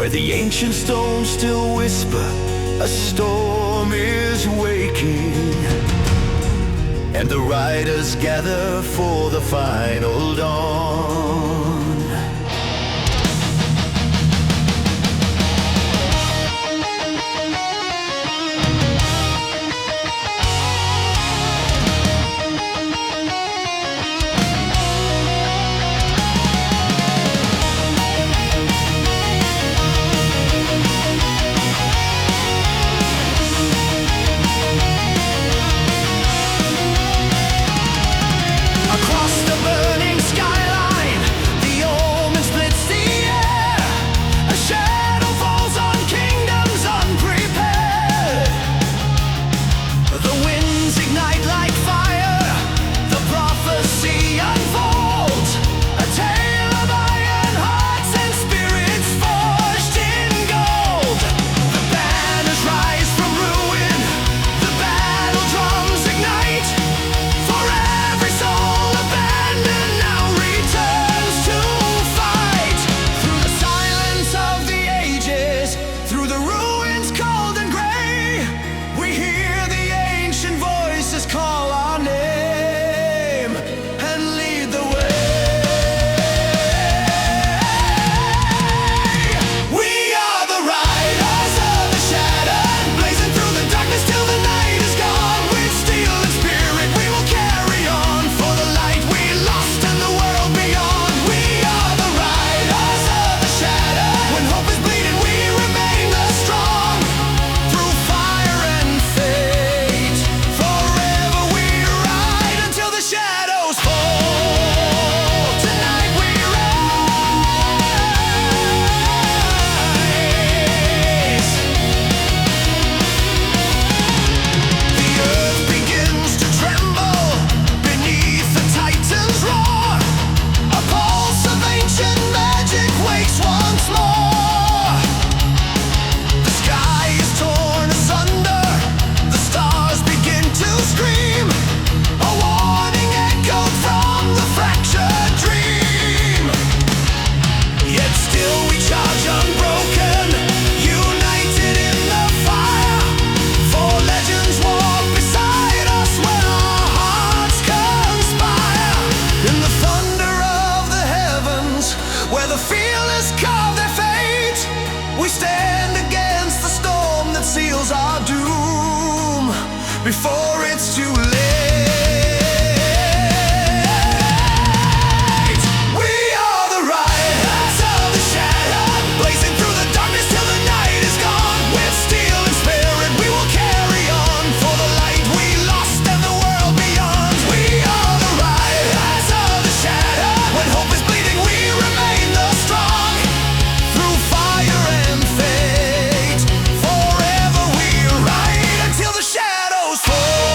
where the ancient stones still whisper, a storm is waking, and the riders gather for the final dawn. Burning skyline, the omen splits the air. A shadow falls on kingdoms unprepared. The winds ignite like fire, the prophecy unfolds. A tale of iron hearts and spirits forged in gold. The banners rise from ruin, the battle drums ignite. For every soul abandoned now returns to fight. Through the silence of the ages, through the ruins cold and gray, we hear the ancient voices call our name and lead the way. We are the riders of the shattered, blazing through the darkness till the night is gone. With steel and spirit we will carry on, for the light we lost and the world beyond. We are the riders of the shattered, when hope is bleeding we remain the strong. Through fire and fate, forever we ride until the shadows fall. Tonight we rise. The earth begins to tremble beneath the Titan's roar. A pulse of ancient magic wakes once more. The sky is torn asunder, the stars begin to scream. A warning echoed from the fractured dream. Yet still we charge unbroken, united in the fire. For legends walk beside us when our hearts conspire. In the thunder of the heavens, where the fearless carve their fate, we stand against the storm that seals our doom before it's too late. We are the riders of the shattered, blazing through the darkness till the night is gone. With steel and spirit we will carry on, for the light we lost and the world beyond. We are the riders of the shattered, when hope is bleeding we remain the strong. Through fire and fate, forever we ride until the shadows fall.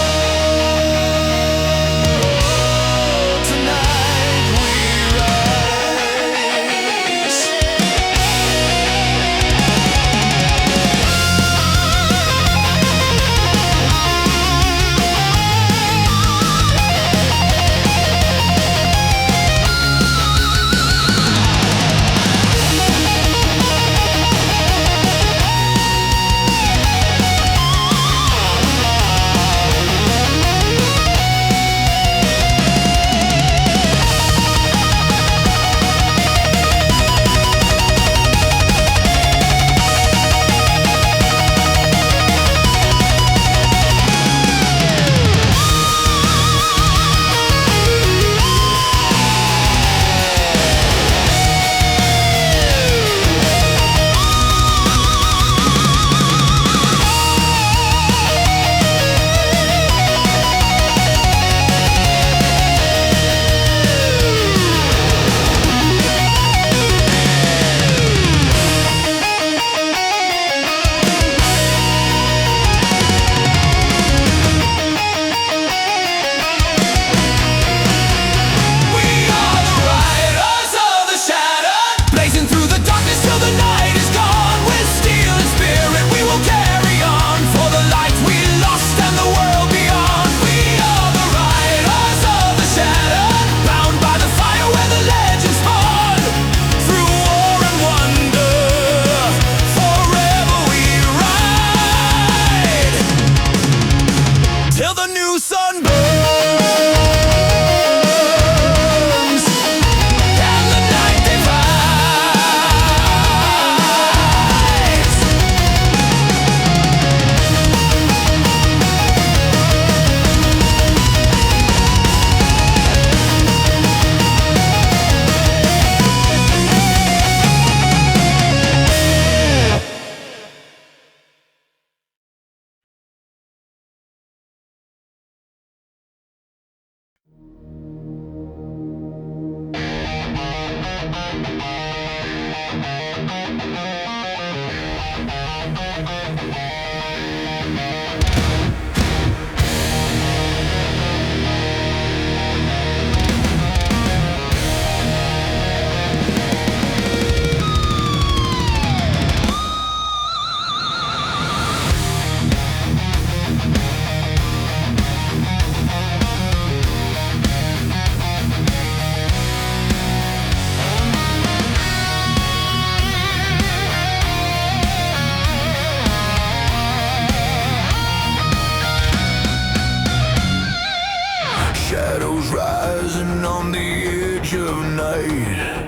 night.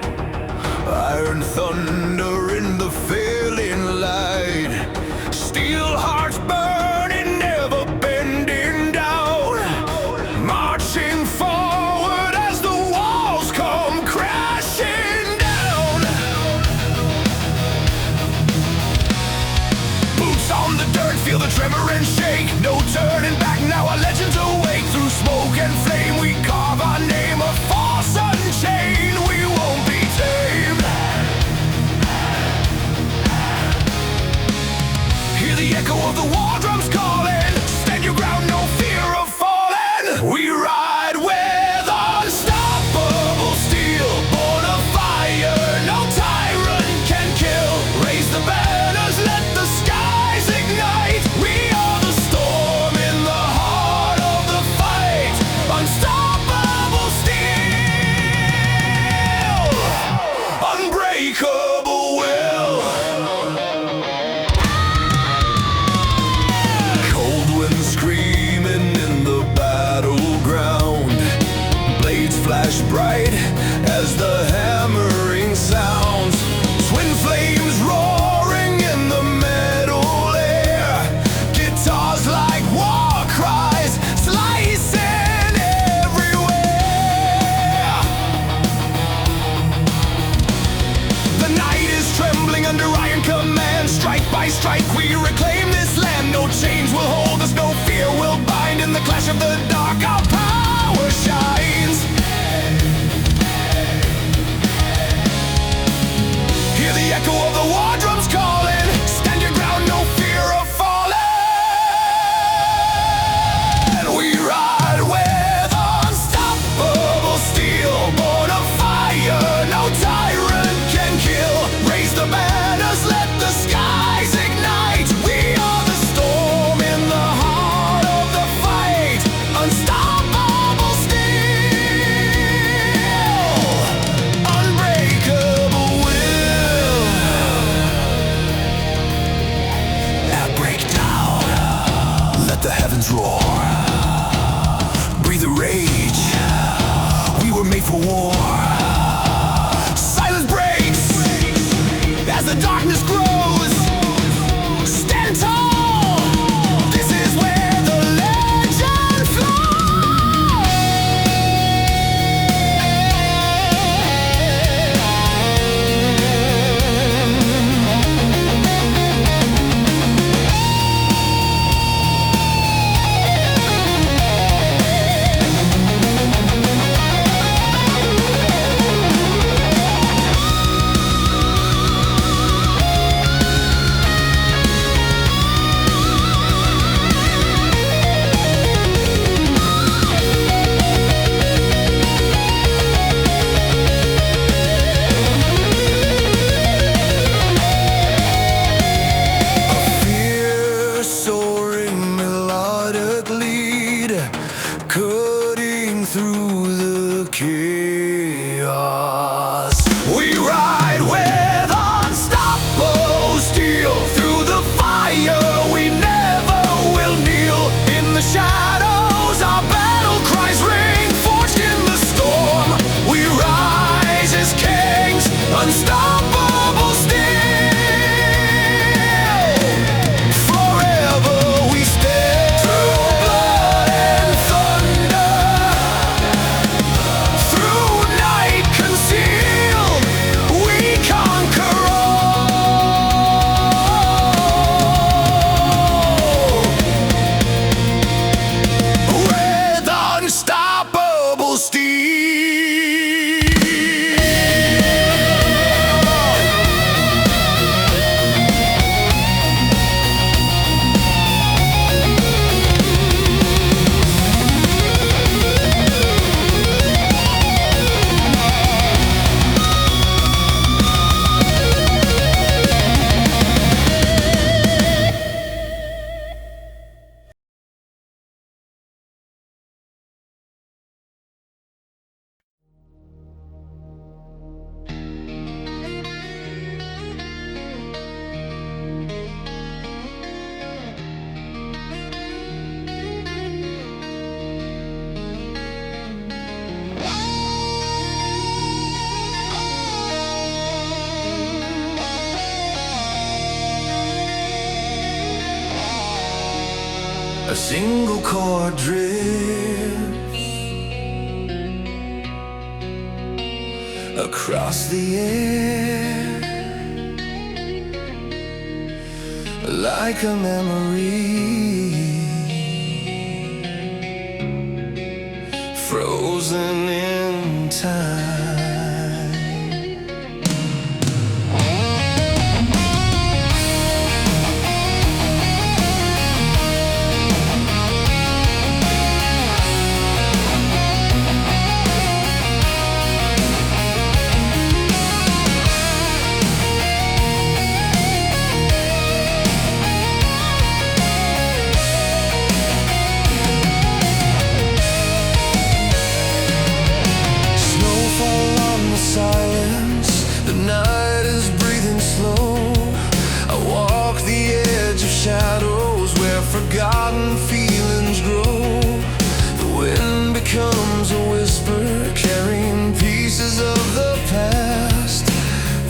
Iron thunder in the failing light. Steel hearts burning, never bending down. Marching forward as the walls come crashing down. Boots on the dirt, feel the tremor and shake. No turning back now, our legends awake. Through smoke and flame we carve our name, a force unchained. We won't be tamed. Hear the echo of the war drums calling. Stand your ground, no fear of falling. We ride with unstoppable steel, born of fire, no tyrant can kill. Raise the banners, let the skies ignite. We are the storm in the heart of the fight. Unstoppable steel, unbreakable will. Cold wind screaming in the battleground. Blades flash bright as the hammering sounds. Twin flames roaring in the metal air. Guitars like war cries slicing everywhere. The night is trembling under iron command. Strike by strike we reclaim this land. No chains will hold us, no fear will bind. In the clash of the dark our power shines. Hear the echo of the war drums calling. Stand your ground, no fear of falling. We ride with unstoppable steel, born of fire, no tyrant can kill. Raise the banners, let the skies ignite. We are the storm in the heart of the fight. Unstoppable steel, unbreakable will. At breakdown, let the heavens roar. Breathe the rage, we were made for war. Silence breaks as the darkness grows. Stand tall, this is where the legend flows. A single chord drifts across the air like a memory, frozen in time. Silence, the night is breathing slow. I walk the edge of shadows where forgotten feelings grow. The wind becomes a whisper, carrying pieces of the past,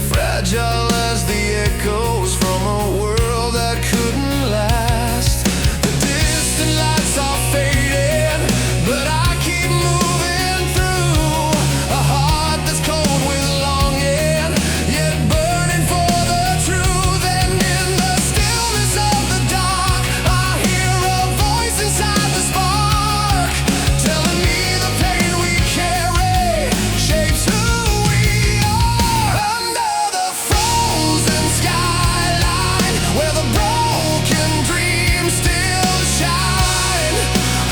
fragile as the echoes from a world that couldn't last. The distant lights are fading, but I keep moving through a heart that's cold with longing, yet burning for the truth. And in the stillness of the dark, I hear a voice inside the spark, telling me the pain we carry shapes who we are. Under the frozen skyline, where the broken dreams still shine,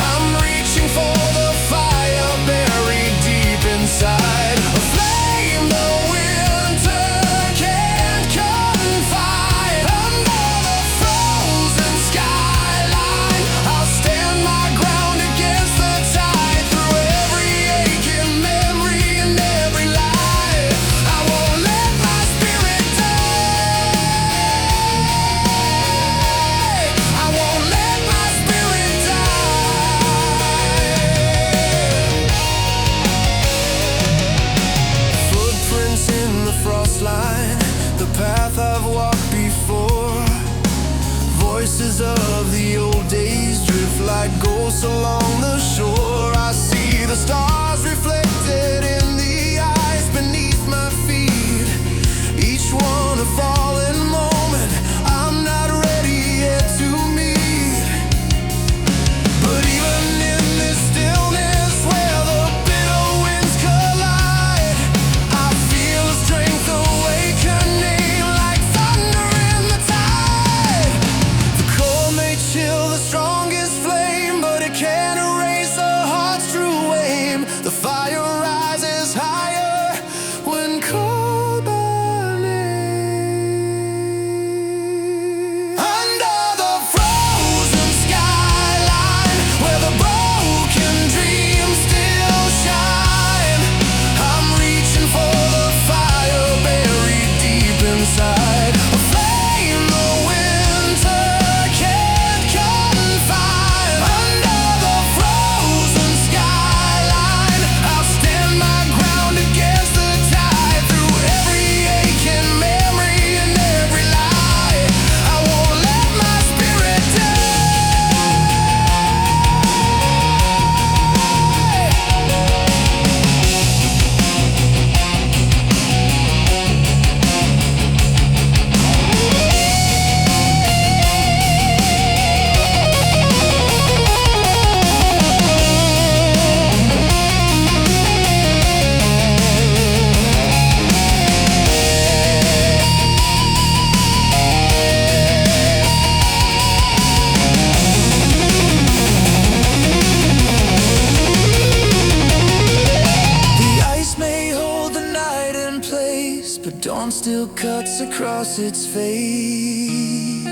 I'm reaching for the fire buried deep inside, a flame the winter can't confine. Under the frozen skyline, I'll stand my ground against the tide, through every aching memory and every lie. I won't let my spirit die. I won't let my spirit die. Footprints in the frost line, the path I've walked before. Voices of the old days drift like ghosts along the shore. I see the stars reflected in the ice beneath my feet, each one a fallen moment I'm not ready yet to meet. But even in this stillness where the bitter winds collide, I feel a strength awakening like thunder in the tide. The cold may chill the strongest flame, but it can't erase a heart's true aim. The fire rises higher when called by name. Under the frozen skyline, where the broken dreams still shine, I'm reaching for the fire buried deep inside, a flame the winter can't confine. Under the frozen skyline, I'll stand my ground against the tide, through every aching memory and every lie. I won't let my spirit die. The ice may hold the night in place, but dawn still cuts across its face.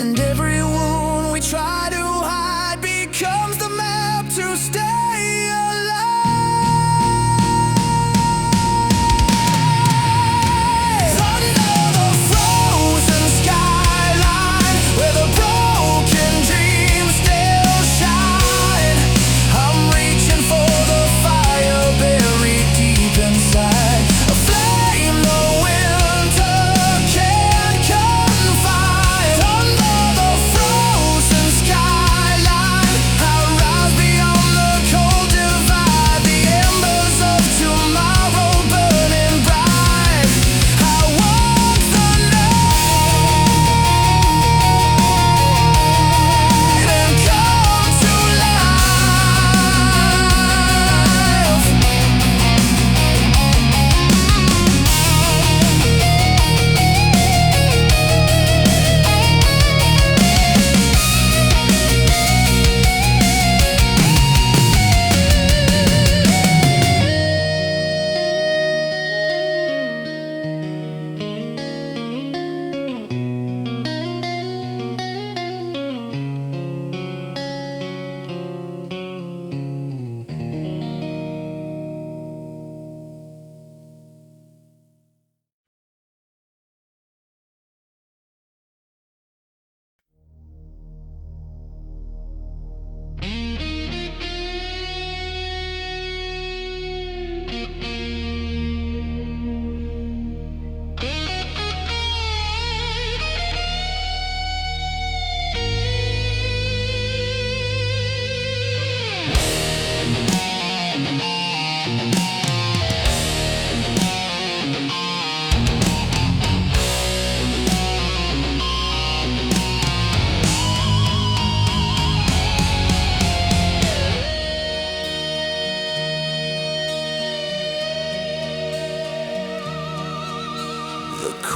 And every wound we try to hide becomes the map to stay alive. Under the frozen skyline, where the broken dreams still shine, I'm reaching for the fire buried deep inside, a flame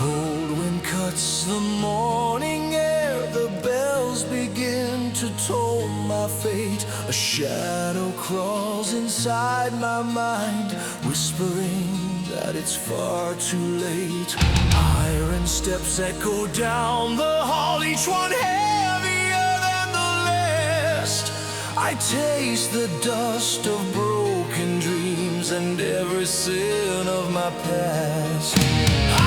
cold wind cuts the morning air, the bells begin to toll my fate. A shadow crawls inside my mind, whispering that it's far too late. Iron steps echo down the hall, each one heavier than the last. I taste the dust of broken dreams and every sin of my past.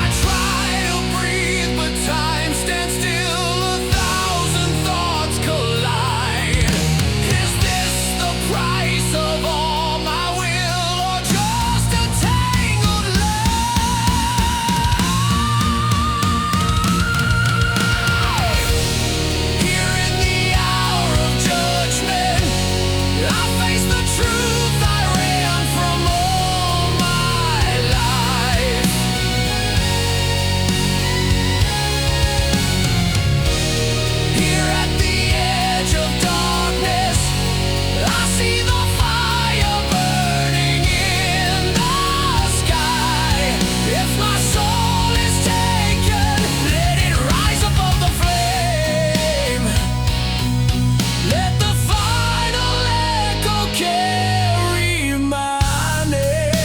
I try to breathe, but time stands still. 1,000 thoughts collide. Is this the price of all my will, or just a tangled life? Here in the hour of judgment, I face the truth I ran from all my life. Here at the edge of darkness, I see the fire burning in the sky. If my soul is taken, let it rise above the flame. Let the final echo carry my name.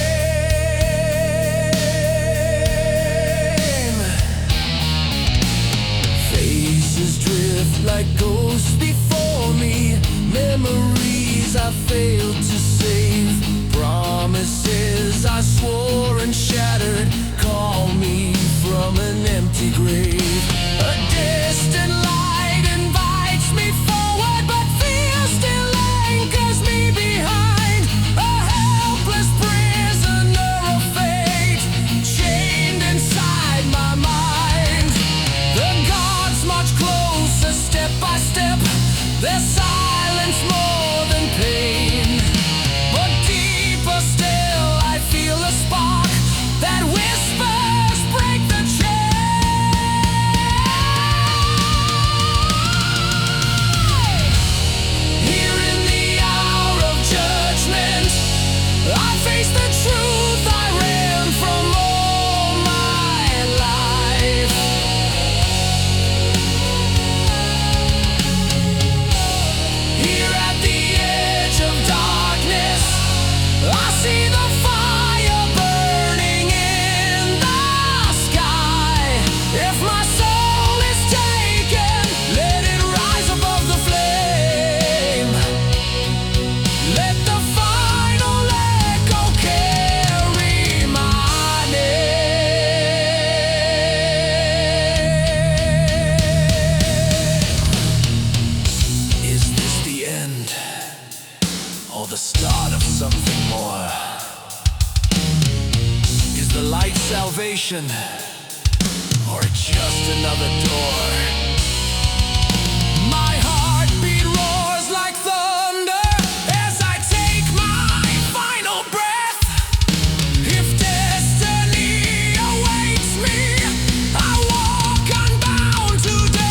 Faces drift like ghosts before me, memories I failed to save, promises I swore and shattered, call me from an empty grave. A distant light invites me forward, but fear still anchors me behind. A helpless prisoner of fate, chained inside my mind. The gods march closer, step by step, their silence more than pain. But deeper still, I feel a spark that whispers, break the chain. Here in the hour of judgment, I face the truth I ran from all my life. Here at the edge of darkness, I see the fire burning in the sky. If my soul is taken, let it rise above the flame. Let the final echo carry my name. Is this the end, or the start of something more? Is the light salvation, or just another door? My heartbeat roars like thunder as I take my final breath. If destiny awaits me, I walk unbound to death.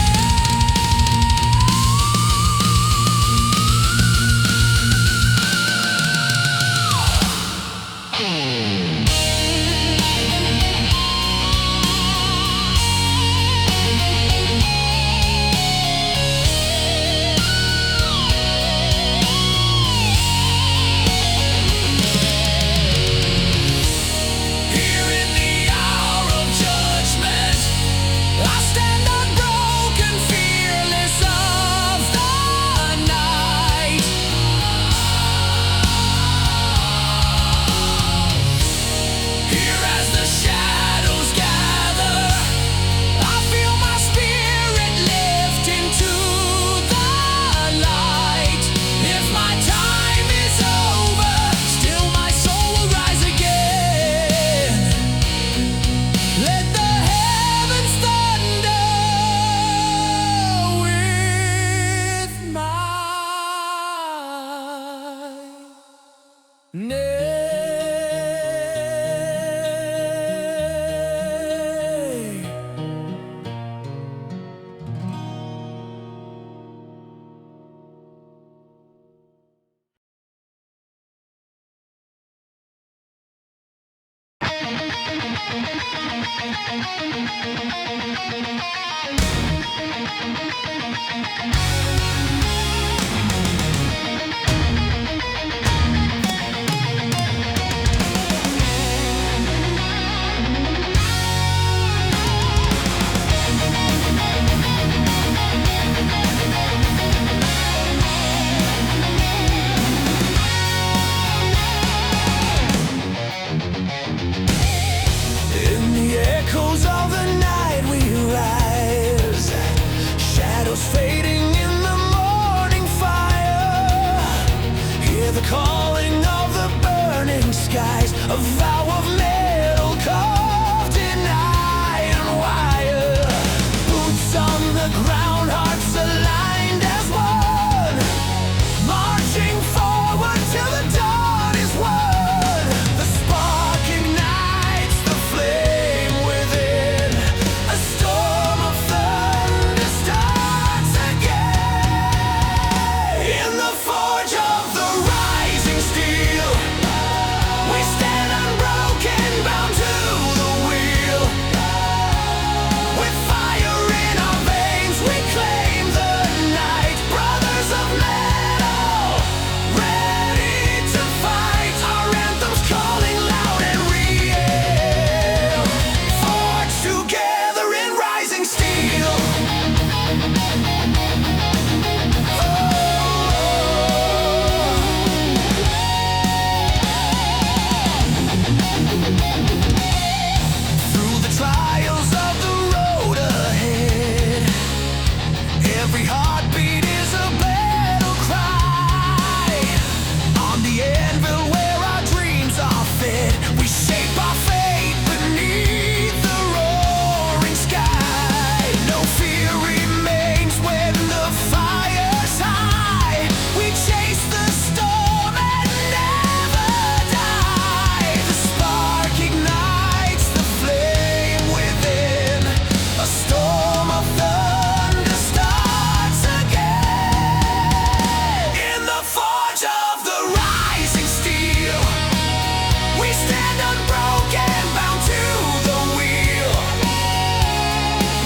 A vow of metal carved in iron wire. Boots on the ground, hearts aligned as one, marching forward till the dawn is won. The spark ignites the flame within. A storm of thunder starts again. In the forge of the rising steel, we stand unbroken, bound to the wheel. With fire in our veins, we claim the night. Brothers of metal, ready to fight. Our anthems calling loud and real. Forged together in rising steel. Through the trials of the road ahead, every heartbeat is a battle cry. On the anvil where our dreams are fed, we shape our fate beneath the roaring sky. No fear remains when the fire's high. We chase the storm and never die. The spark ignites the flame within. A storm of thunder starts again. In the forge of the rising steel, we stand unbroken, bound to the wheel.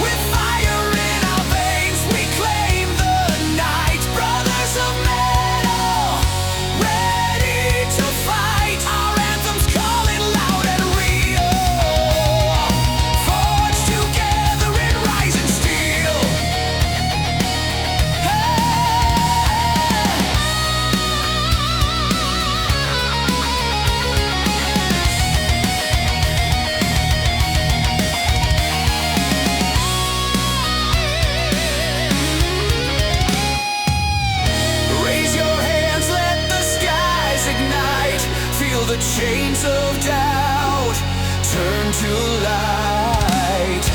With fire in our veins, we claim the night. Brothers of metal, ready to fight. Our anthems calling loud and real. Forged together in rising steel. Raise your hands, let the skies ignite. Feel the chains of doubt turn to light.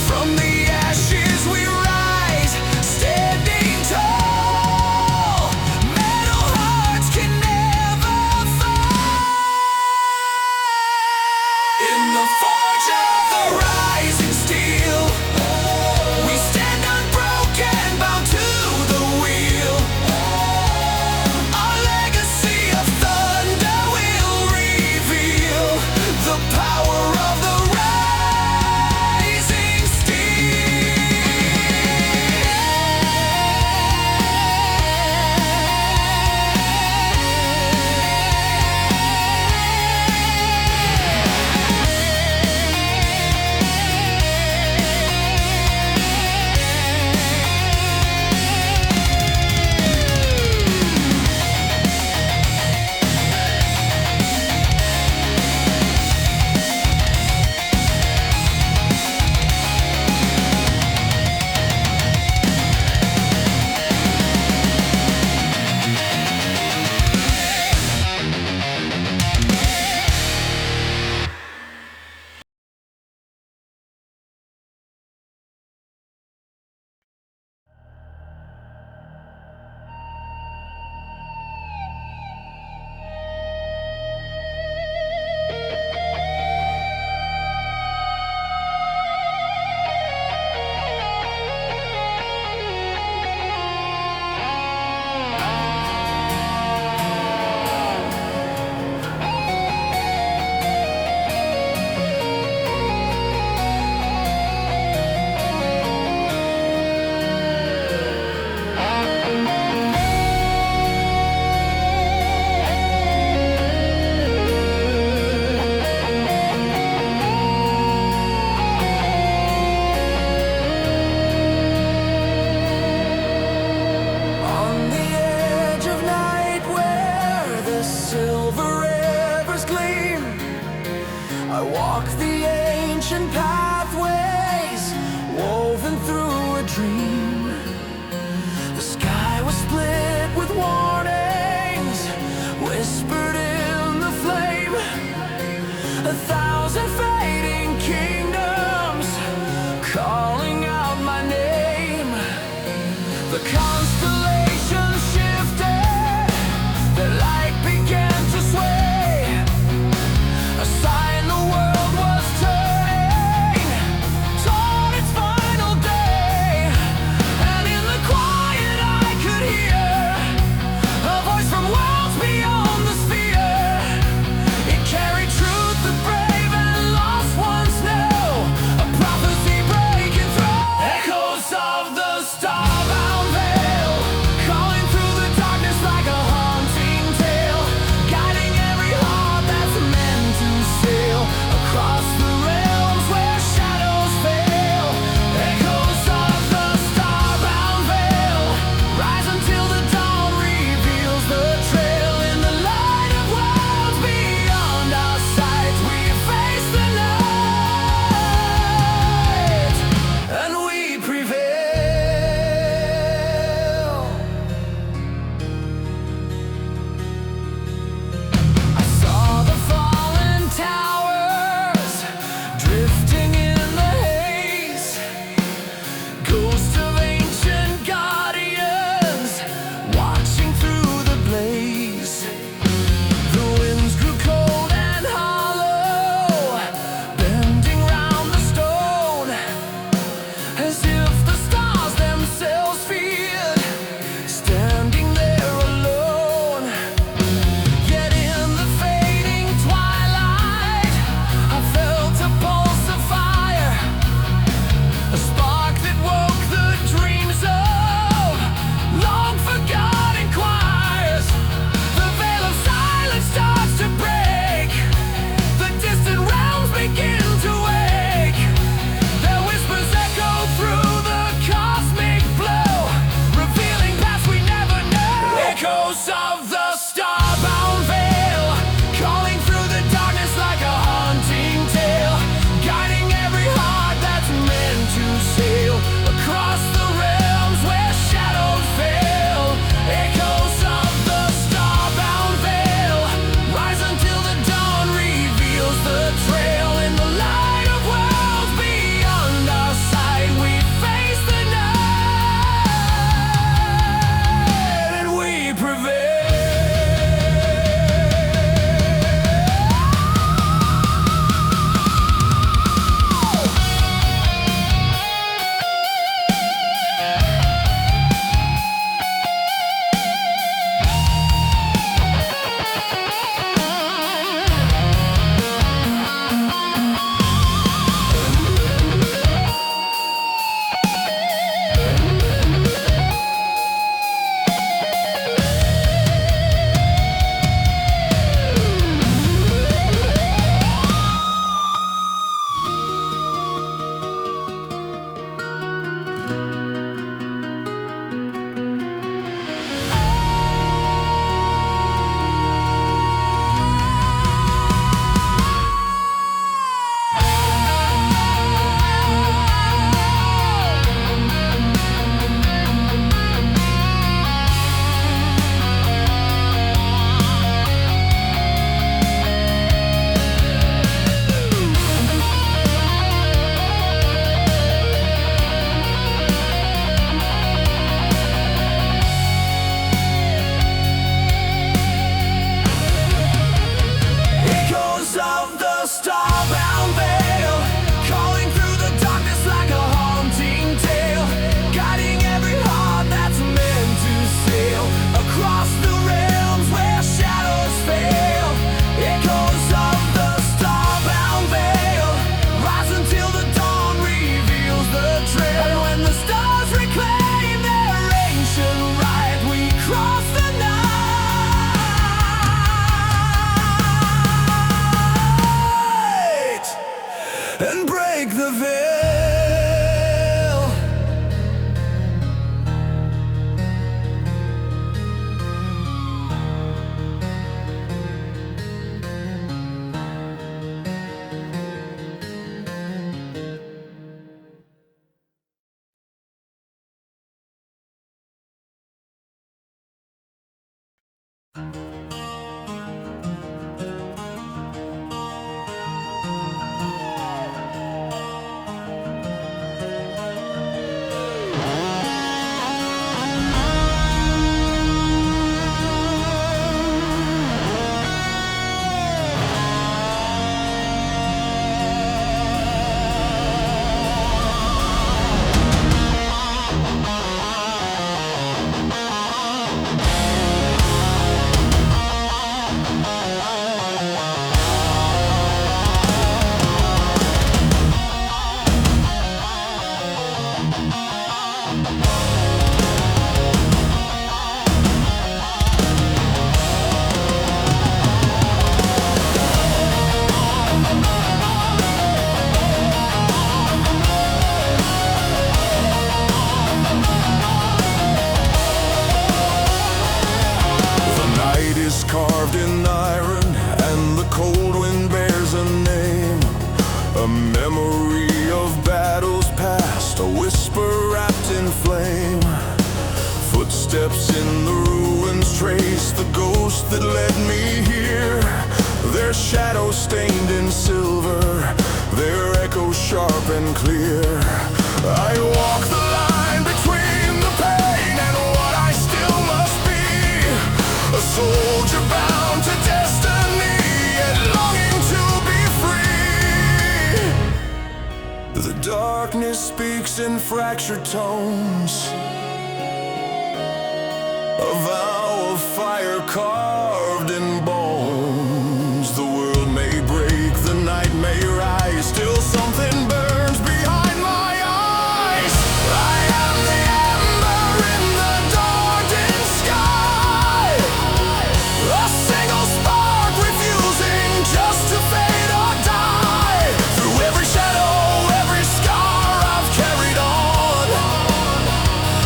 From the ashes we rise, standing tall. Metal hearts can never fall. In the forge of the rising steel, we stand unbroken, bound to the wheel. Our legacy of thunder will reveal the power of the rising. I walk the ancient pathways woven through a dream. The sky was split with warnings whispered in the flame. 1,000 fading kingdoms calling out my name. The constellations shifted, the light began to sway, a sign the world was turning toward its final day. And in the quiet I could hear a voice from worlds beyond the sphere. It carried truth the brave and lost ones know, a prophecy breaking through. Echoes of the starbound veil, calling through the darkness like a haunting tale, guiding every heart that's meant to sail across the realms where shadows fail. Echoes of the starbound veil, rise until the dawn reveals the trail. In the light of worlds beyond our sight, we face the night, and we prevail. I saw the fallen towers drifting in the haze, ghosts of ancient guardians watching through the blaze. The winds grew cold and hollow, bending round the stone, as if the stars themselves feared standing there alone. Yet in the fading twilight, I felt a pulse of fire, a spark that woke the dreams of long forgotten choirs. The veil of silence starts to break, the distant realms begin to wake. Their whispers echo through the cosmic flow, revealing paths we never know. Echoes of the starbound veil, calling through the darkness like a haunting tale, guiding every heart that's meant to sail across the realms where shadows fail. Echoes of the starbound veil, rise until the dawn reveals the trail. In the light of worlds beyond our sight, we face the night, and we prevail. Echoes of the starbound veil, calling through the darkness like a haunting tale, guiding every heart that's meant to sail across the realms where shadows fail. Echoes of the starbound veil, rise until the dawn reveals the trail. And when the stars reclaim their ancient right, we cross the night and break the veil. that led me here. Their shadows stained in silver, their echoes sharp and clear. I walk the line between the pain and what I still must be. A soldier bound to destiny, yet longing to be free. The darkness speaks in fractured tones, a vow of fire carved in bones. The world may break, the night may rise, still something burns behind my eyes. I am the ember in the darkened sky, a single spark refusing just to fade or die. Through every shadow, every scar I've carried on,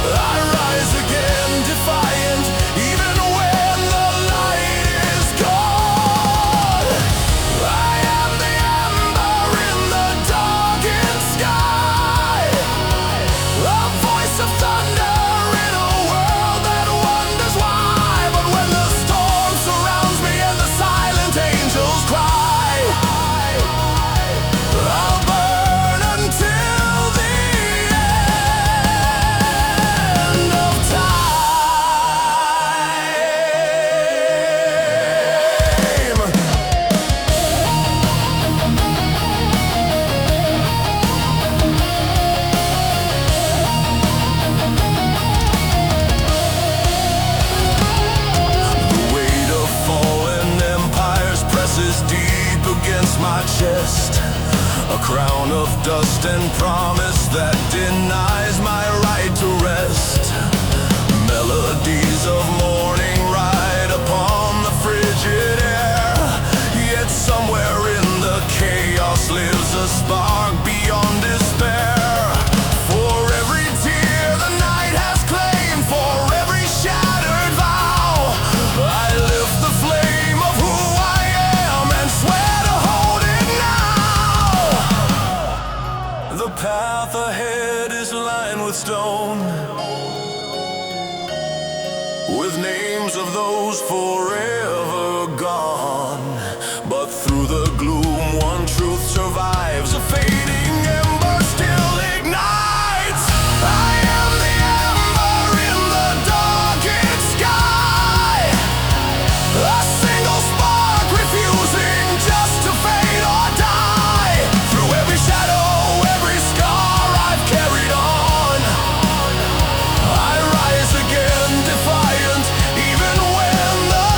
I rise again defiant, even when the light is gone. I am the ember in the darkened sky, a voice of thunder in a world that wonders why. But when the storm surrounds me and the silent angels cry, I'll burn until the end of time. The weight of fallen empires presses deep against my chest, a crown of dust and promise that denies my right to rest. Melodies of morning ride upon the frigid air, yet somewhere in the chaos lives a spark beyond despair. For every tear the night has claimed, for every shattered vow, I lift the flame of who I am and swear to hold it now. The path ahead is lined with stone, with names of those forever gone. But through the gloom, one truth survives, a fading ember still ignites. I am the ember in the darkened sky, a single spark refusing just to fade or die. Through every shadow, every scar I've carried on, I rise again defiant, even when the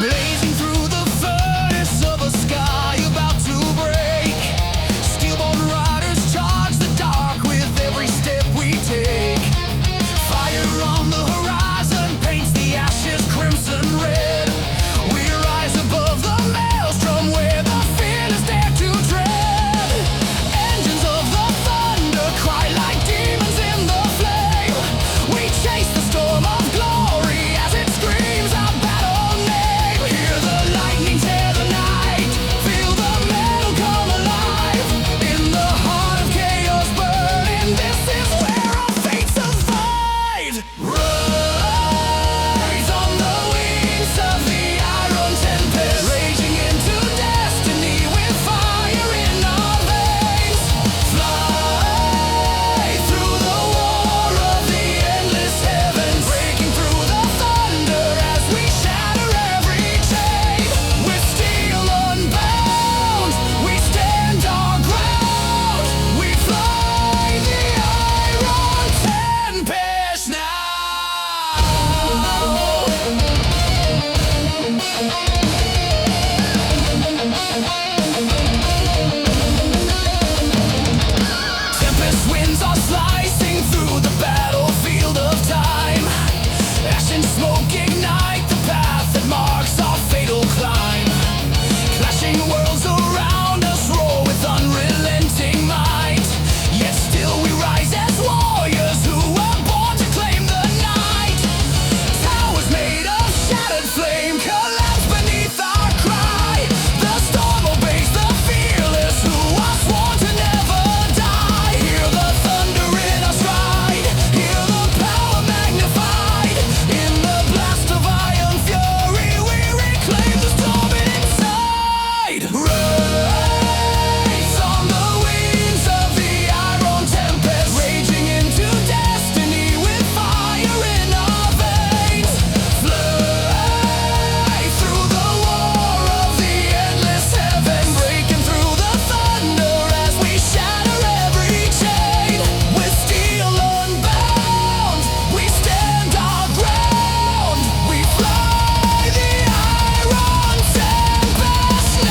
Blazing through the furnace of a sky about to break. Steelborn riders charge the dark with every step we take. Fire on the horizon paints the ashes crimson red. We rise above the maelstrom where the fearless dare to tread. Engines of the thunder cry like demons in the flame. We chase the storm of glory as it screams our battle name. Hear the lightning tear the night, feel the metal come alive. In the heart of chaos burning, this is where our fates abide. Rise on the wings of the iron tempest, raging into destiny with fire in our veins. Fly through the war of the endless heavens, breaking through the thunder as we shatter every chain. With steel unbound, we stand our ground. We fly the iron tempest now. Tempest winds are slicing through the battlefield of time. Ash and smoke ignite the path that marks our fatal climb. Clashing worlds around us roar with unrelenting might. Yet still we rise as warriors who were born to claim the night. Towers made of shattered flame collapse beneath our cry. The storm obeys the fearless who are sworn to never die. Hear the thunder in our stride, hear the power magnified. In the blast of iron fury we reclaim the storm inside. Rise on the wings of the iron tempest, raging into destiny with fire in our veins. Fly through the war of the endless heaven, breaking through the thunder as we shatter every chain. With steel unbound, we stand our ground. We fly the iron tempest now.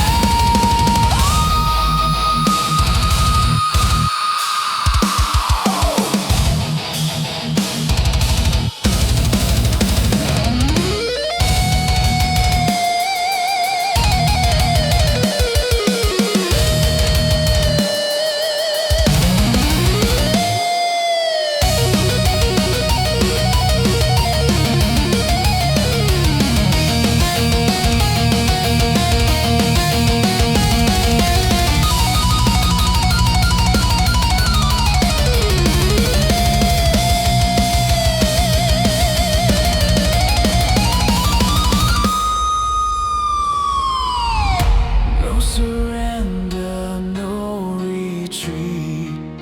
No surrender, no retreat.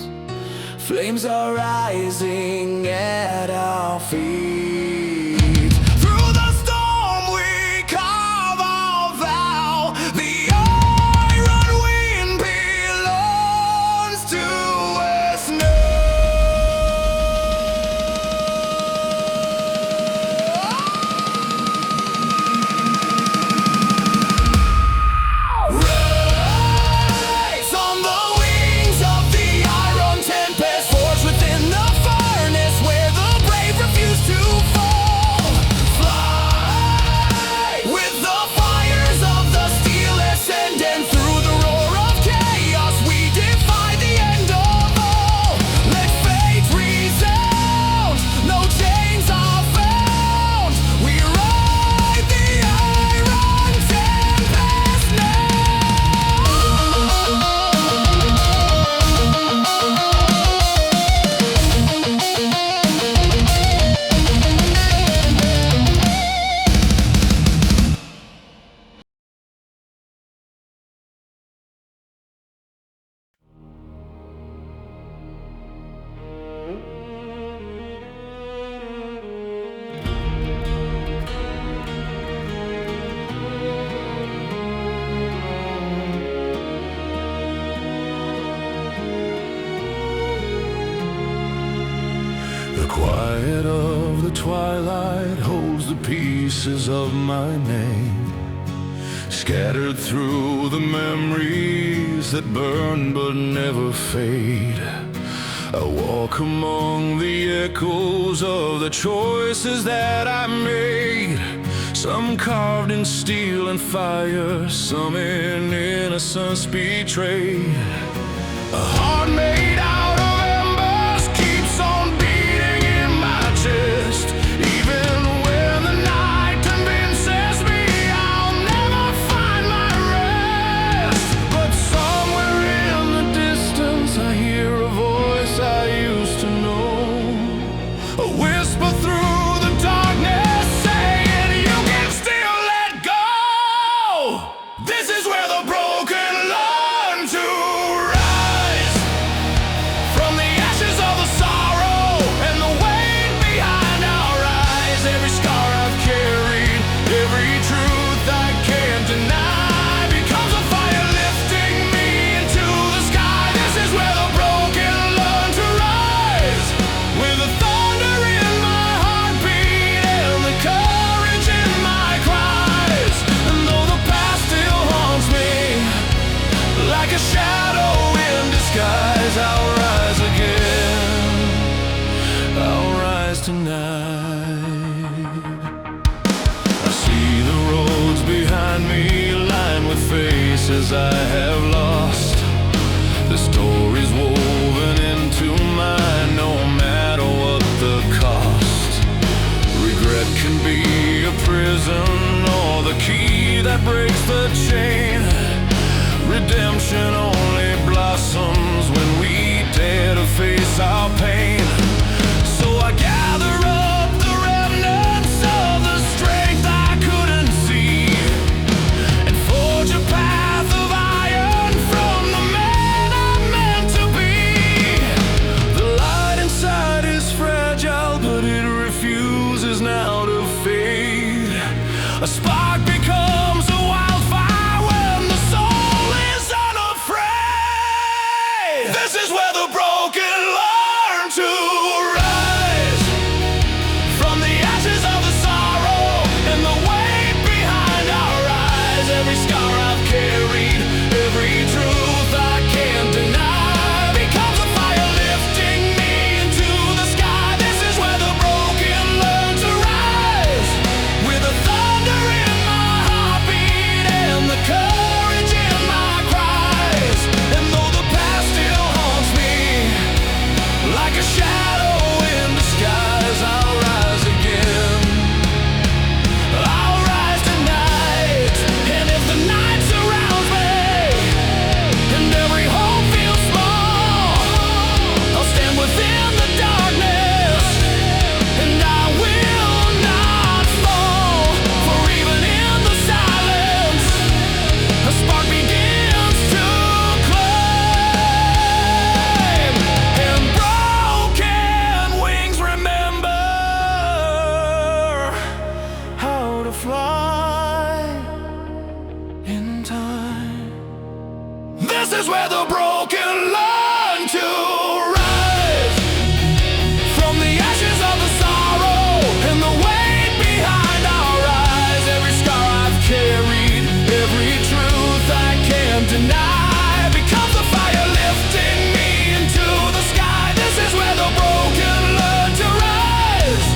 Flames are rising at our feet. Through the storm we carve our vow. The iron wind belongs to us now. Rise on the wings of the iron tempest, forged within the furnace where the brave refuse to quiet of the twilight holds the pieces of my name, scattered through the memories that burn but never fade. I walk among the echoes of the choices that I made, some carved in steel and fire, some in innocence betrayed. A heart made out of embers keeps on beating in my chest, even when the night convinces me I'll never find my rest. But somewhere in the distance I hear a voice I used to know, a whisper through the darkness saying you can still let go. This is where the broken learn to rise from the ashes of the sorrow and the weight behind our eyes. Every scar I've carried, every truth I can't deny becomes a fire lifting me into the sky. This is where the broken learn to rise, with the thunder in my heartbeat and the courage in my cries. And though the past still haunts me like a shadow in disguise, I'll rise again, I'll rise tonight. I see the roads behind me lined with faces I have lost, the stories woven into mine no matter what the cost. Regret can be a prison or the key that breaks the chain. Redemption only blossoms when we dare to face our pain. So I gather up the remnants of the strength I couldn't see and forge a path of iron from the man I'm meant to be. The light inside is fragile, but it refuses now to fade. A spark becomes a wildfire when the soul is unafraid. This is where the broken learn to rise from the ashes of the sorrow and the weight behind our eyes. Every scar I've carried, every truth I can't deny becomes a fire lifting me into the sky. This is where the broken learn to rise, with the thunder in my heartbeat and the courage in my cries. And though the past still haunts me like a shadow in disguise, I'll rise again, I'll rise tonight. And if the night surrounds me and every hope feels small, I'll stand within the darkness and I will not fall. For even in the silence a spark begins to claim, and broken wings remember how to fly in time. This is where the broken learn to rise from the ashes of the sorrow and the weight behind our eyes. Every scar I've carried, every truth I can't deny becomes a fire lifting me into the sky. This is where the broken learn to rise,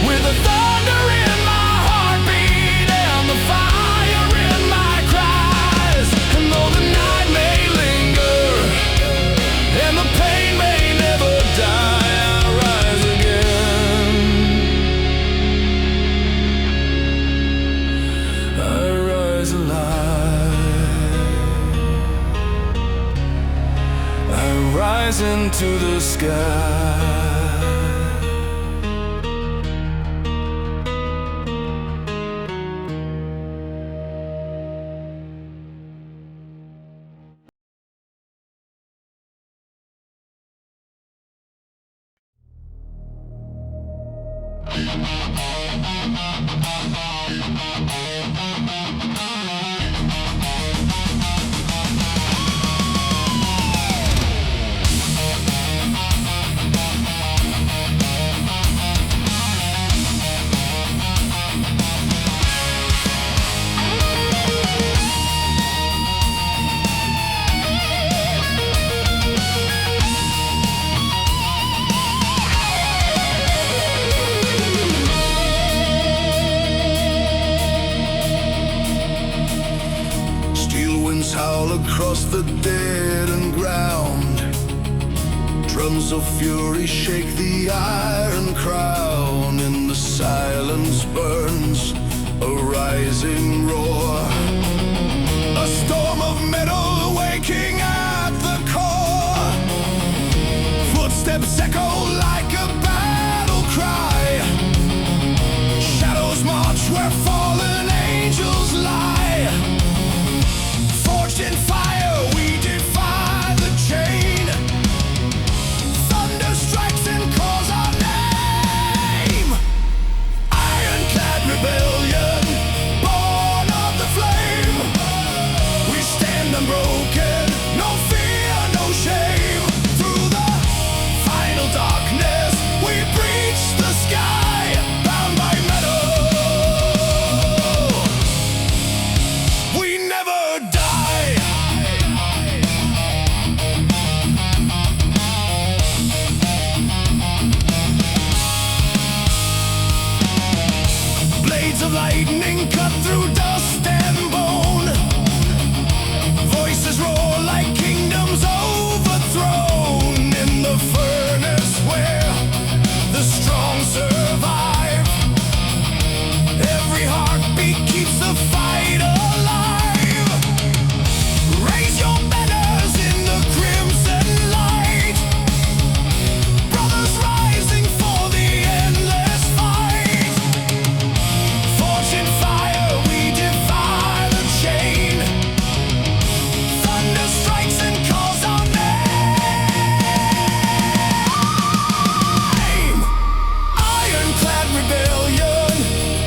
with the thunder in my heartbeat and the fire in my cries. And though the night may linger and the pain may never die, I rise again, I rise alive, I rise into the sky. the dead and ground. Drums of fury shake the iron crown. In the silence burns a rising roar. A storm of metal waking at the core. Footsteps echo like a battle cry. Shadows march where fallen angels lie. Forged in fire, we defy the chain. Thunder strikes and calls our name. Ironclad rebellion, born of the flame. We stand unbroken, no fear, no shame. Through the final darkness, we breach the sky, bound by metal. We never die. Blades of lightning cut through dust and bone. Voices roar like kingdoms overthrown. In the furnace where the strong survive, every heartbeat keeps the fight alive. Raise your banners in the crimson light. Brothers rising for the endless fight. Forged in fire, we defy the chain. Thunder strikes and calls our name. Ironclad rebellion,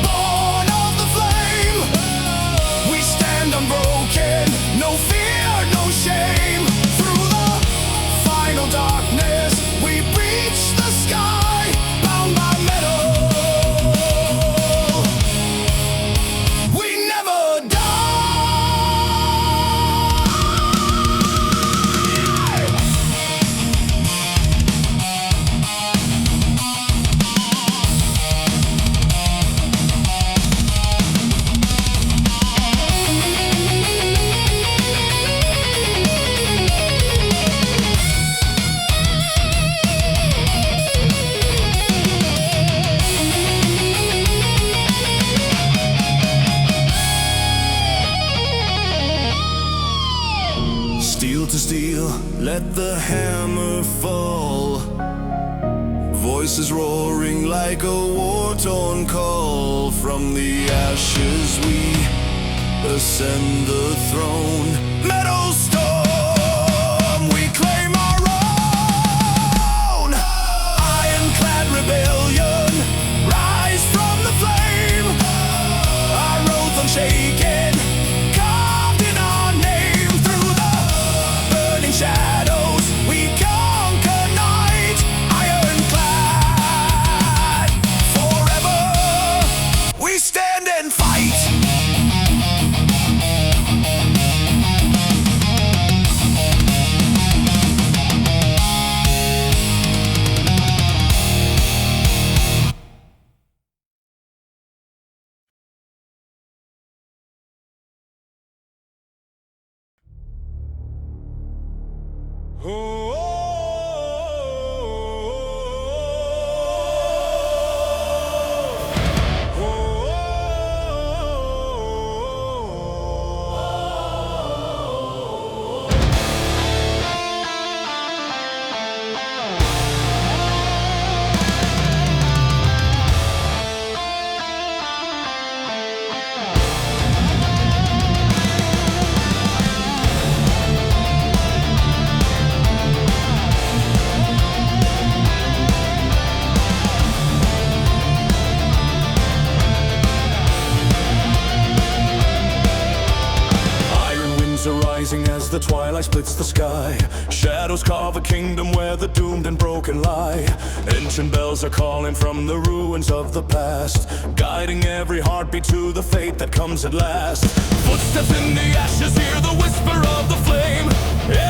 born of the flame. We stand unbroken, no fear, no shame. Through the final darkness, we breach the sky, bound by metal. We never Steel to steel, let the hammer fall. Voices roaring like a war-torn call. From the ashes we ascend the throne. Metal storm, we claim our own. Ironclad rebellion, rise from the flame. Our oath unshaken, carved in our name. Through the burning shadows, we conquer night. Ironclad, forever, we stand and fight. As the twilight splits the sky, shadows carve a kingdom where the doomed and broken lie. Ancient bells are calling from the ruins of the past, guiding every heartbeat to the fate that comes at last. Footsteps in the ashes, hear the whisper of the flame.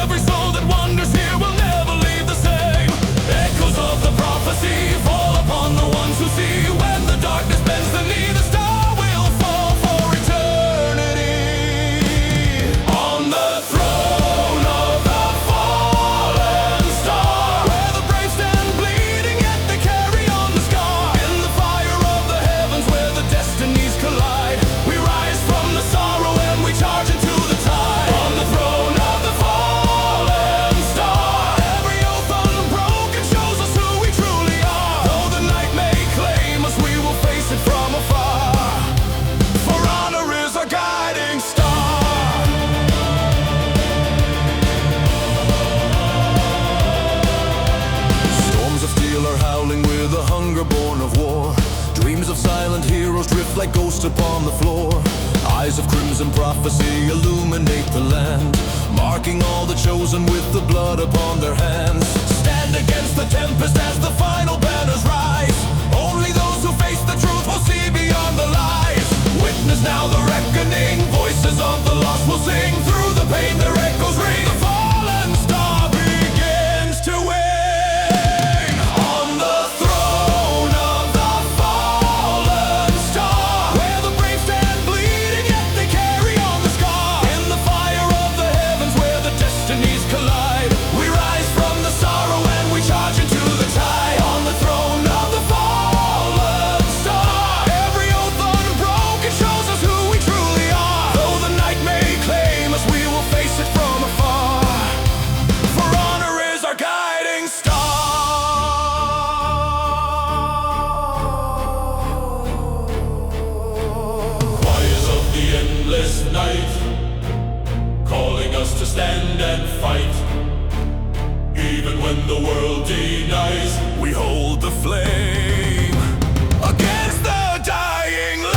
Every soul that wanders here will never leave the same. Echoes of the prophecy fall upon the ones who see. When the darkness bends the knee, the star will fall for eternity. On the throne drift like ghosts upon the floor. Eyes of crimson prophecy illuminate the land, marking all the chosen with the blood upon their hands. Stand against the tempest as the final banners rise. Only those who face the truth will see beyond the lies. Witness now the reckoning, voices of the lost will sing. Through the pain their echoes ring. The fallen star begins to win. On the throne of the fallen star, where the brave stand bleeding yet they carry on the scar. In the fire of the heavens where the destinies collide, we rise from the sorrow and we charge into the tide. On the throne of the fallen star, every oath unbroken shows us who we truly are. Though the night may claim us, we will face it from afar. For honor is our guiding star. Choirs of the endless night, calling us to stand and fight. Even when the world denies, we hold the flame against the dying light.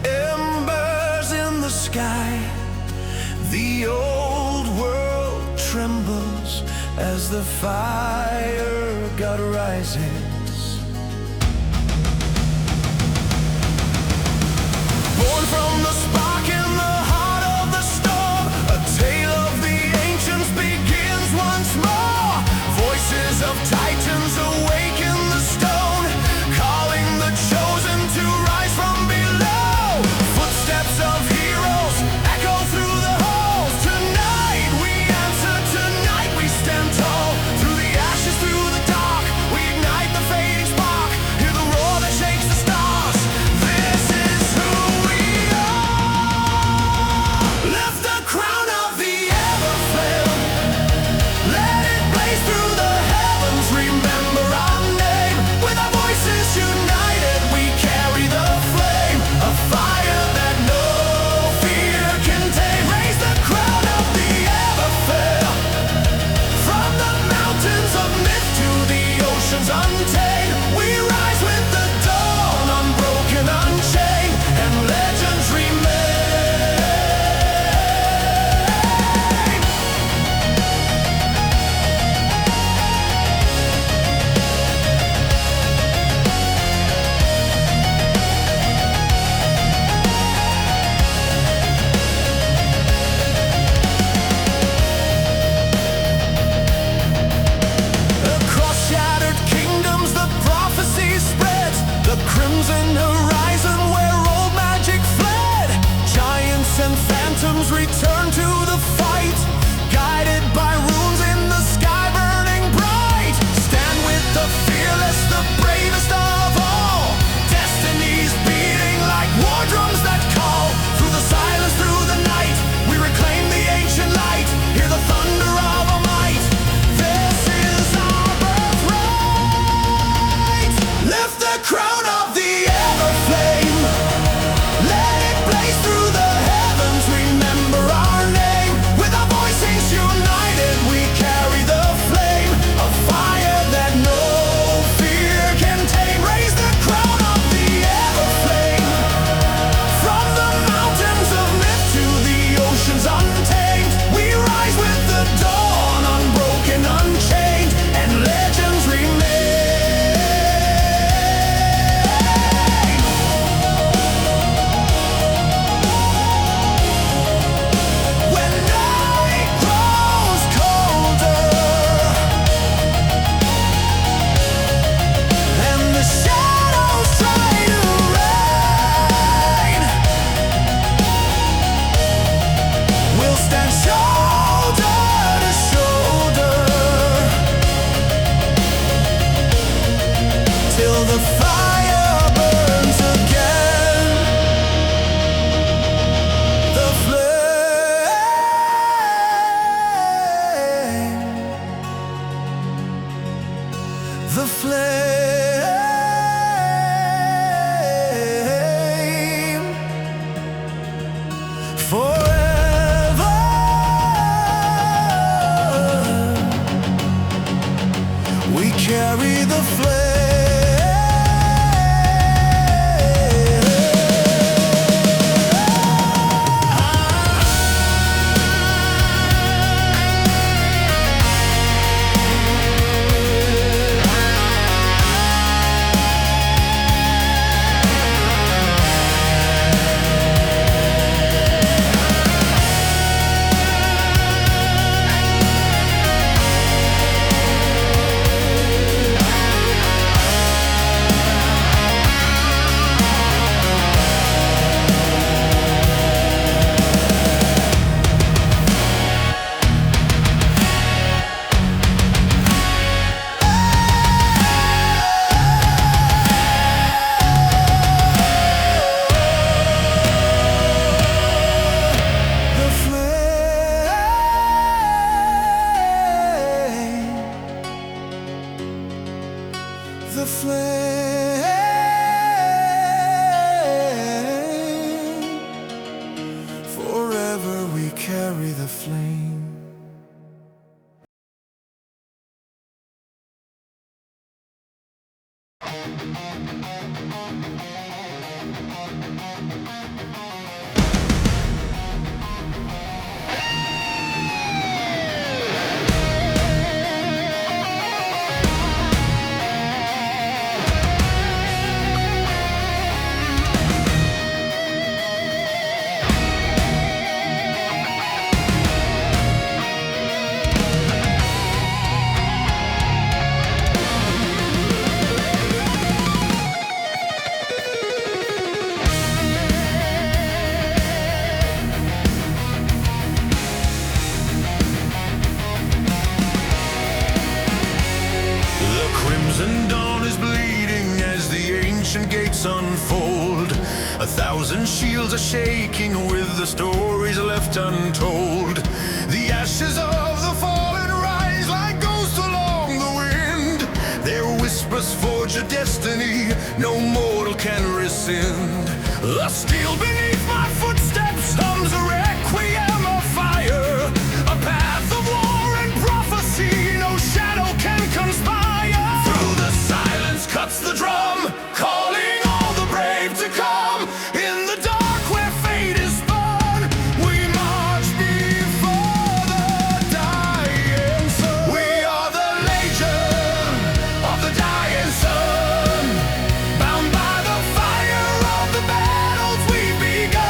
Embers in the sky, the old world trembles as the fire god rises. Born from the spark in the heart of the storm, a tale of the ancients begins once more. Voices of titans awaken the stone, calling the chosen to rise from below. Footsteps of heroes echo through the halls. Tonight we answer, tonight we stand tall. Through the ashes, through the dark, we ignite the fading spark. Hear the roar that shakes the stars. This is who we are. heroes return to the fight, guided by runes in the sky burning bright. Stand with the fearless, the bravest of all. Destiny's beating like war drums that call. Through the silence, through the night, we reclaim the ancient light. Hear the thunder of our might. This is our birthright. Lift the crown of the Everflame. Let it blaze through the heavens. Remember our name. With our voices united, we carry the flame. A fire that no fear can tame. Raise the crown of the Everflame. From the mountains of myth to the oceans untamed, we rise with the dawn, unbroken, unchained, and legends remain. When night grows colder and the shadows try to reign, we'll stand shoulder to shoulder till the fire burns again. The flame, the flame, forever. We carry the flame. The flame, the flame, forever we carry the flame. The crimson dawn is bleeding as the ancient gates unfold. 1,000 shields are shaking with the stories left untold. The ashes of the fallen rise like ghosts along the wind. Their whispers forge a destiny no mortal can rescind. The steel beneath my footsteps hums a requiem of fire. A path of war and prophecy no shadow can conspire. Through the silence cuts the drum, calling all the brave to come. In the dark where fate is spun, we march before the dying sun. We are the legion of the dying sun, bound by the fire of the battles we've begun.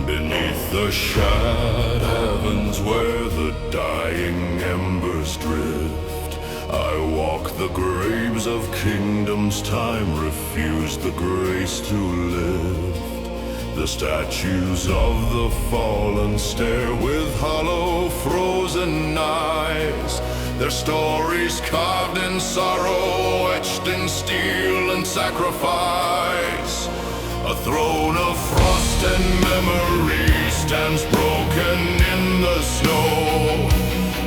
Beneath the shad heavens where the dying embers drift, I walk the graves of kingdoms time refused the grace to live. The statues of the fallen stare with hollow frozen eyes, their stories carved in sorrow, etched in steel and sacrifice. A throne of frost and memory stands broken in the snow.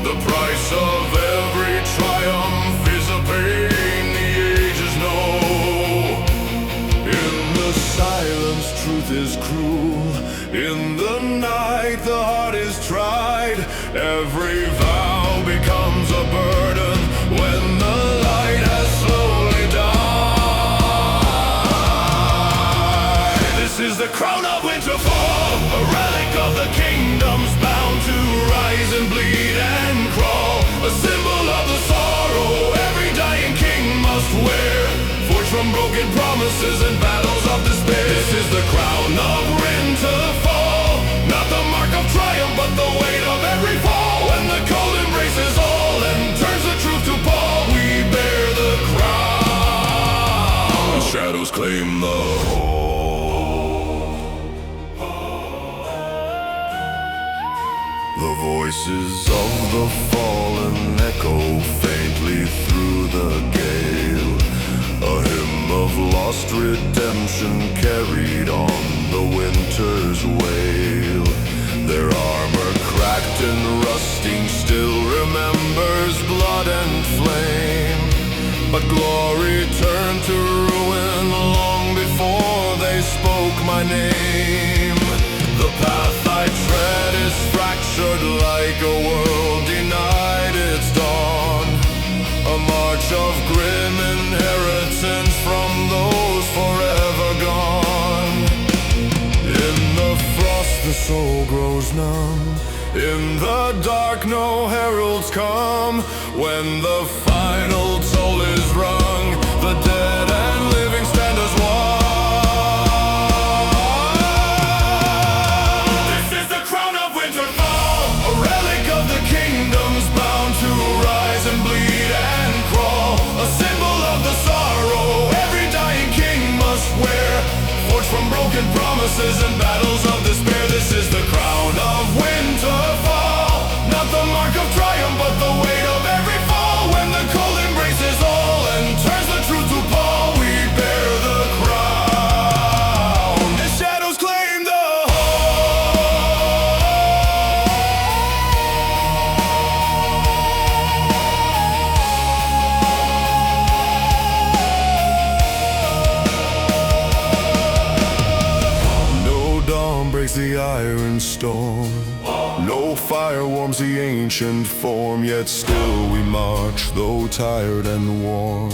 The price of every triumph is a pain the ages know. In the silence, truth is cruel. In the night, the heart is tried. Every vow becomes a burden when the light has slowly died. This is the crown of Winterfall, a relic of the kingdoms bound to rise and bleed and crawl. A symbol of the sorrow every dying king must wear, forged from broken promises and battles of despair. This is the crown of Winterfall, not the mark of triumph but the weight of every fall. When the cold embraces all and turns the truth to pall, we bear the crown. Shadows claim the whole. The voices of the fallen echo faintly through the gale, a hymn of lost redemption carried on the winter's wail. Their armor cracked and rusting still remembers blood and flame, but glory turned to ruin long before they spoke my name. The path I tread is fractured like a world denied its dawn, a march of grim inheritance from those forever gone. In the frost the soul grows numb, in the dark no heralds come. When the final toll is rung, the dead and living stand as one. From broken promises and battles of despair, this is the crown of Winterfall, not the mark of triumph but the weight of every fall. When the cold embraces all and turns the truth to pall, we bear the crown. The shadows claim the breaks the iron storm, no fire warms the ancient form, yet still we march, though tired and worn.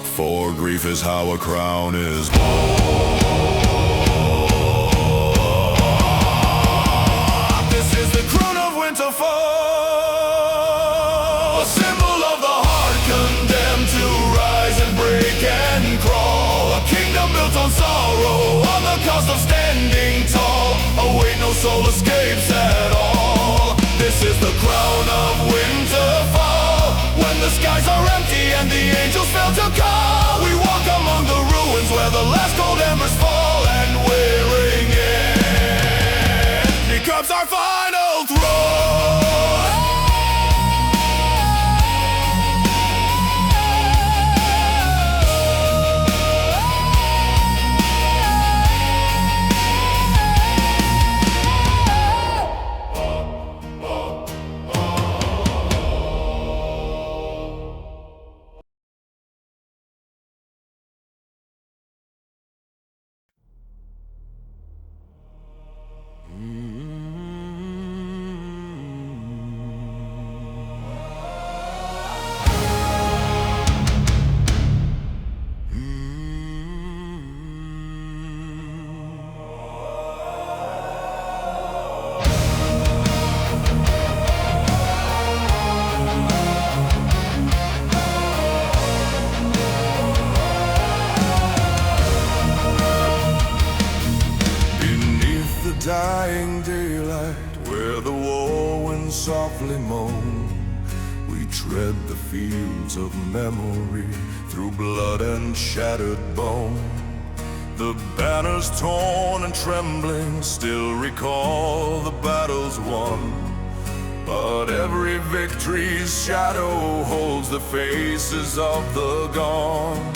For grief is how a crown is born. This is the crown of Winterfall, a symbol of the heart condemned to rise and break and crawl. A kingdom built on sorrow, on the cost of standing tall. Oh wait, no soul escapes at all. This is the crown of Winterfall, when the skies are empty and the angels fail to call. We walk among the ruins where the last cold embers fall, and wearing it becomes our final throne. dying daylight, where the war winds softly moan, we tread the fields of memory through blood and shattered bone. The banners torn and trembling still recall the battles won, but every victory's shadow holds the faces of the gone.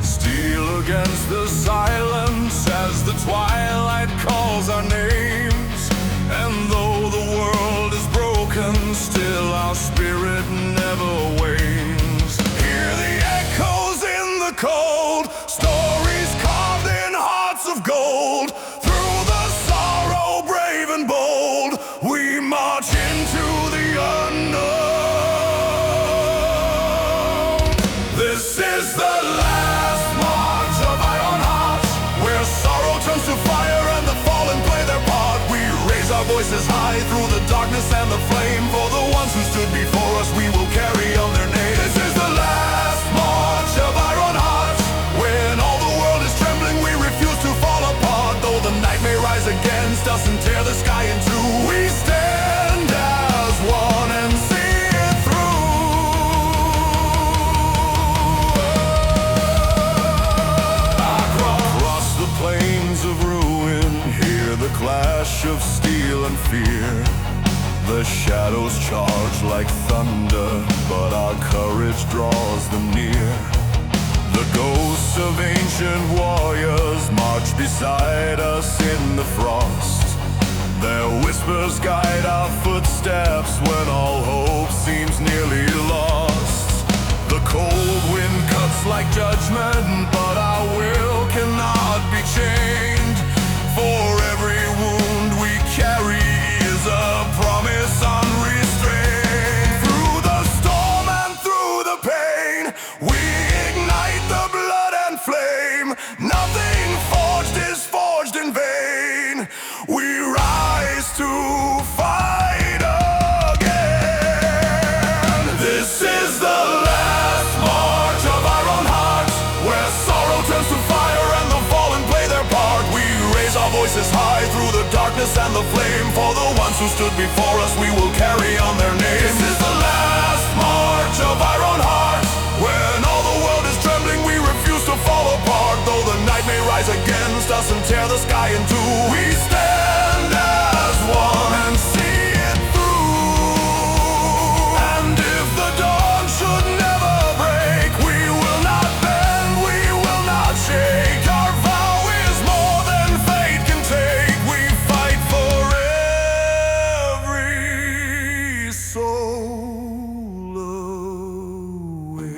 Steel against the silence as the twilight calls our names, and though the world is broken, still our spirit never wanes. Hear the echoes in the cold, stories carved in hearts of gold. Through the sorrow, brave and bold, we march into the unknown. This is the last march of Iron Hearts, where sorrow turns to fire and the fallen play their part. We raise our voices high through the darkness and the flame. For the ones who stood before us, we will carry on their name. This is the last march of Iron Hearts. When all the world is trembling, we refuse to fall apart. Though the night may rise against us and tear the sky in two, we stand as one and see it through. Across the plains of ruin, hear the clash of steel and fear. The shadows charge like thunder, but our courage draws them near. The ghosts of ancient warriors march beside us in the frost. Their whispers guide our footsteps when all hope seems nearly lost. The cold wind cuts like judgment, but our will cannot be chained. For every wound we carry is a promise unrestrained. Through the storm and through the pain, we ignite the blood and flame. Nothing forged is forged in vain. We rise to fight again. This is the last march of Iron Hearts, where sorrow turns to fire and the fallen play their part. We raise our voices high through the darkness and the flame. For the ones who stood before us, we will carry on their names. This is the last march of Iron Hearts. When all the world is trembling, we refuse to fall apart. Though the night may rise against us and tear the sky in two, we stand as one and see it through. And if the dawn should never break, we will not bend, we will not shake. Our vow is more than fate can take. We fight for every soul away.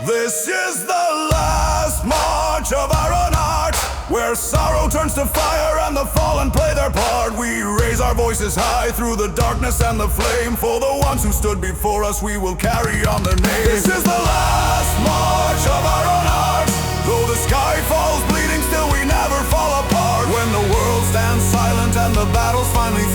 This is the last march of Iron Hearts, where sorrow turns to fire and the fallen play their part. We raise our voices high through the darkness and the flame. For the ones who stood before us, we will carry on their names. This is the last march of Iron Hearts. Though the sky falls bleeding, still we never fall apart. When the world stands silent and the battle's finally